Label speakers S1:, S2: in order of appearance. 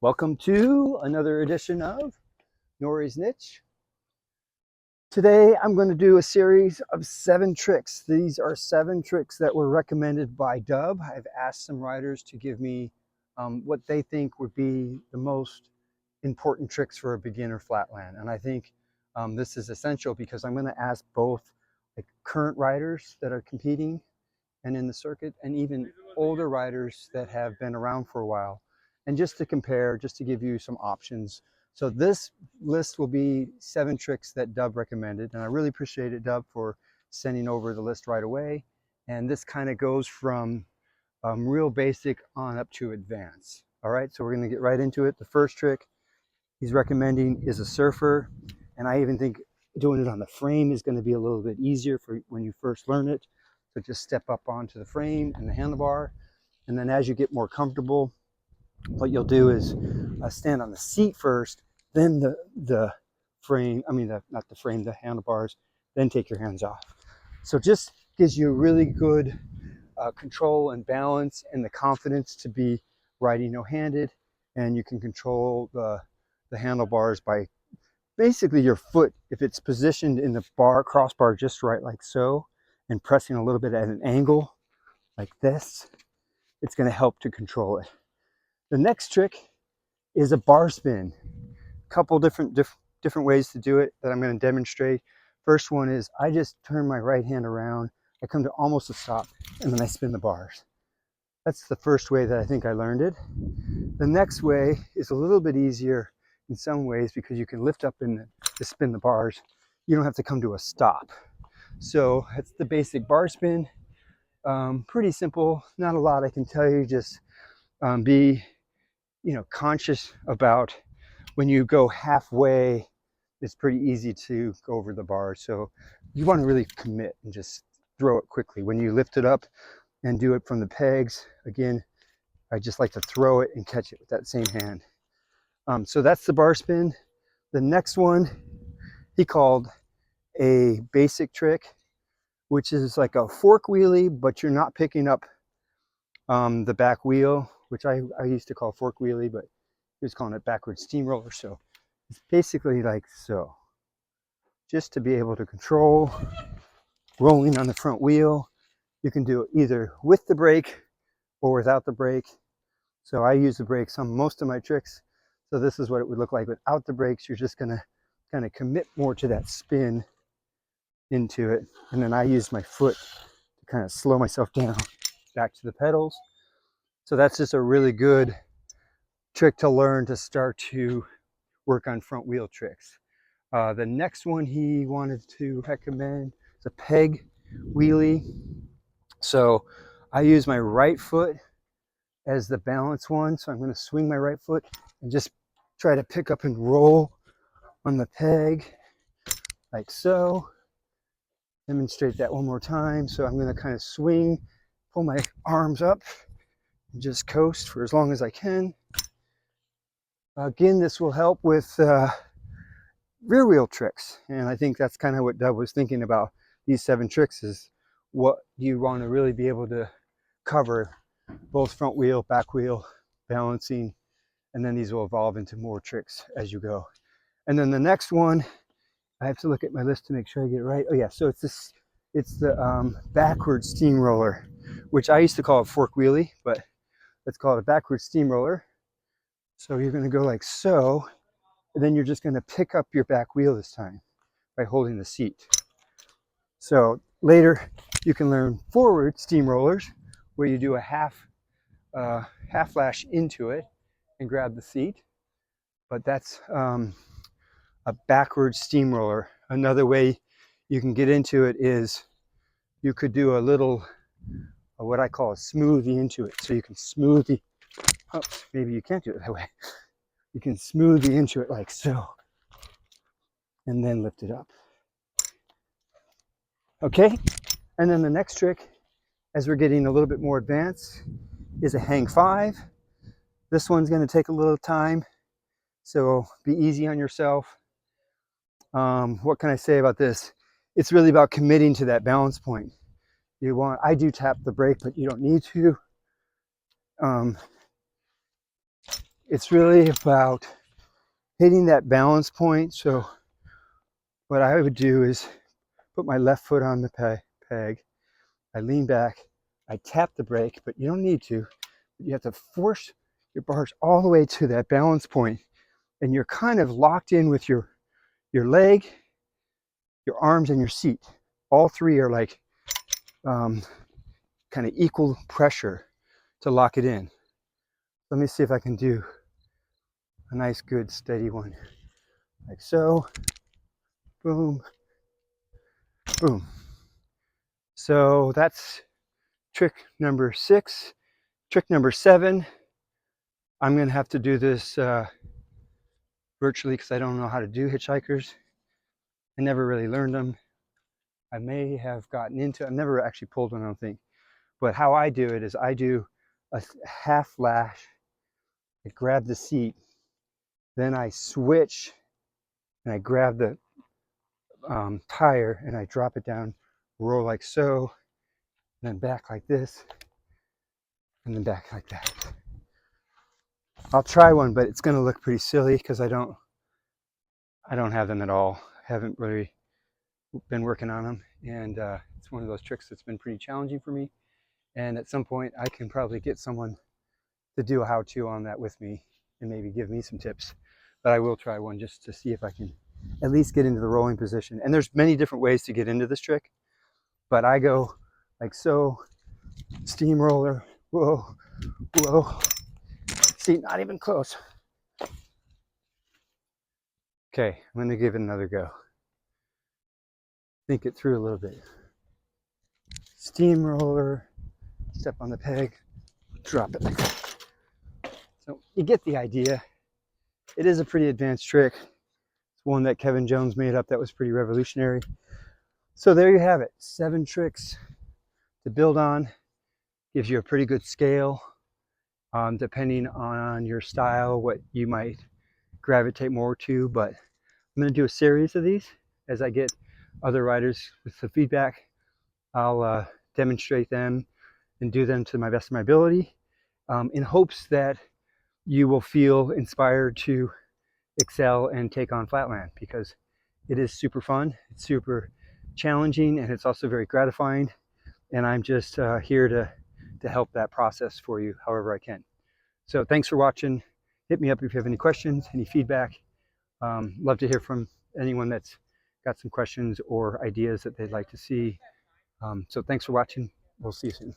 S1: Welcome to another edition of Nourie's Niche. Today I'm going to do a series of 7 tricks. These are 7 tricks that were recommended by Dub. I've asked some riders to give me what they think would be the most important tricks for a beginner flatland. And I think this is essential because I'm going to ask both current riders that are competing and in the circuit, and even older riders that have been around for a while. And just to compare, just to give you some options. So this list will be 7 tricks that Dub recommended. And I really appreciate it, Dub, for sending over the list right away. And this kind of goes from real basic on up to advanced. All right, so we're gonna get right into it. The first trick he's recommending is a surfer. And I even think doing it on the frame is gonna be a little bit easier for when you first learn it. So just step up onto the frame and the handlebar. And then as you get more comfortable, what you'll do is stand on the seat first, then the frame, not the frame, the handlebars, then take your hands off. So just gives you really good control and balance and the confidence to be riding no-handed. And you can control the handlebars by basically your foot, if it's positioned in the crossbar just right, like so, and pressing a little bit at an angle like this, it's going to help to control it. The next trick is a bar spin. A couple different ways to do it that I'm going to demonstrate. First one is I just turn my right hand around, I come to almost a stop, and then I spin the bars. That's the first way that I think I learned it. The next way is a little bit easier in some ways because you can lift up and spin the bars. You don't have to come to a stop. So that's the basic bar spin. Pretty simple, not a lot I can tell you. Just be conscious about when you go halfway, it's pretty easy to go over the bar. So you want to really commit and just throw it quickly. When you lift it up and do it from the pegs, again, I just like to throw it and catch it with that same hand. So that's the bar spin. The next one he called a basic trick, which is like a fork wheelie, but you're not picking up the back wheel, which I used to call fork wheelie, but he was calling it backward steamroller. So it's basically like so, just to be able to control rolling on the front wheel. You can do it either with the brake or without the brake. So I use the brakes on most of my tricks. So this is what it would look like without the brakes. You're just gonna kind of commit more to that spin into it. And then I use my foot to kind of slow myself down back to the pedals. So that's just a really good trick to learn to start to work on front wheel tricks. The next one he wanted to recommend is a peg wheelie. So I use my right foot as the balance one. So I'm going to swing my right foot and just try to pick up and roll on the peg like so. Demonstrate that one more time. So I'm going to kind of swing, pull my arms up, and just coast for as long as I can. Again, this will help with rear wheel tricks. And I think that's kind of what Dub was thinking about these 7 tricks, is what you want to really be able to cover, both front wheel, back wheel, balancing, and then these will evolve into more tricks as you go. And then the next one, I have to look at my list to make sure I get it right. Oh yeah, so it's the backward steamroller, which I used to call it fork wheelie, but let's call it a backward steamroller. So you're going to go like so, and then you're just going to pick up your back wheel this time by holding the seat. So later you can learn forward steamrollers, where you do a half lash into it and grab the seat. But that's a backward steamroller. Another way you can get into it is you could do a little what I call a smoothie into it. So you can smoothie, oops, maybe you can't do it that way. You can smoothie into it like so, and then lift it up. Okay, and then the next trick, as we're getting a little bit more advanced, is a Hangfive. This one's going to take a little time, so be easy on yourself. What can I say about this? It's really about committing to that balance point. I do tap the brake, but you don't need to. it's really about hitting that balance point. So what I would do is put my left foot on the peg. I lean back, I tap the brake, but you don't need to. You have to force your bars all the way to that balance point, and you're kind of locked in with your leg, your arms, and your seat. All three are like kind of equal pressure to lock it in. Let me see if I can do a nice, good, steady one. Like so. Boom, boom. So that's trick number 6. Trick number 7, I'm going to have to do this virtually because I don't know how to do hitchhikers. I never really learned them. I may have gotten into, I've never actually pulled one, I don't think. But how I do it is I do a half lash, I grab the seat, then I switch and I grab the tire and I drop it down, roll like so, and then back like this, and then back like that. I'll try one, but it's going to look pretty silly because I don't have them at all. I haven't really been working on them, and it's one of those tricks that's been pretty challenging for me. And at some point, I can probably get someone to do a how-to on that with me and maybe give me some tips. But I will try one just to see if I can at least get into the rolling position. And there's many different ways to get into this trick, but I go like so, steamroller, whoa, whoa. See, not even close. Okay, I'm going to give it another go. Think it through a little bit. Steamroller, step on the peg, drop it like that. So you get the idea. It is a pretty advanced trick. It's one that Kevin Jones made up that was pretty revolutionary. So there you have it. 7 tricks to build on. Gives you a pretty good scale, depending on your style, what you might gravitate more to. But I'm going to do a series of these as I get other riders with the feedback. I'll demonstrate them and do them to my best of my ability, in hopes that you will feel inspired to excel and take on Flatland, because it is super fun, it's super challenging, and it's also very gratifying. And I'm just here to help that process for you however I can. So thanks for watching. Hit me up if you have any questions, any feedback. Love to hear from anyone that's got some questions or ideas that they'd like to see. So thanks for watching. We'll see you soon.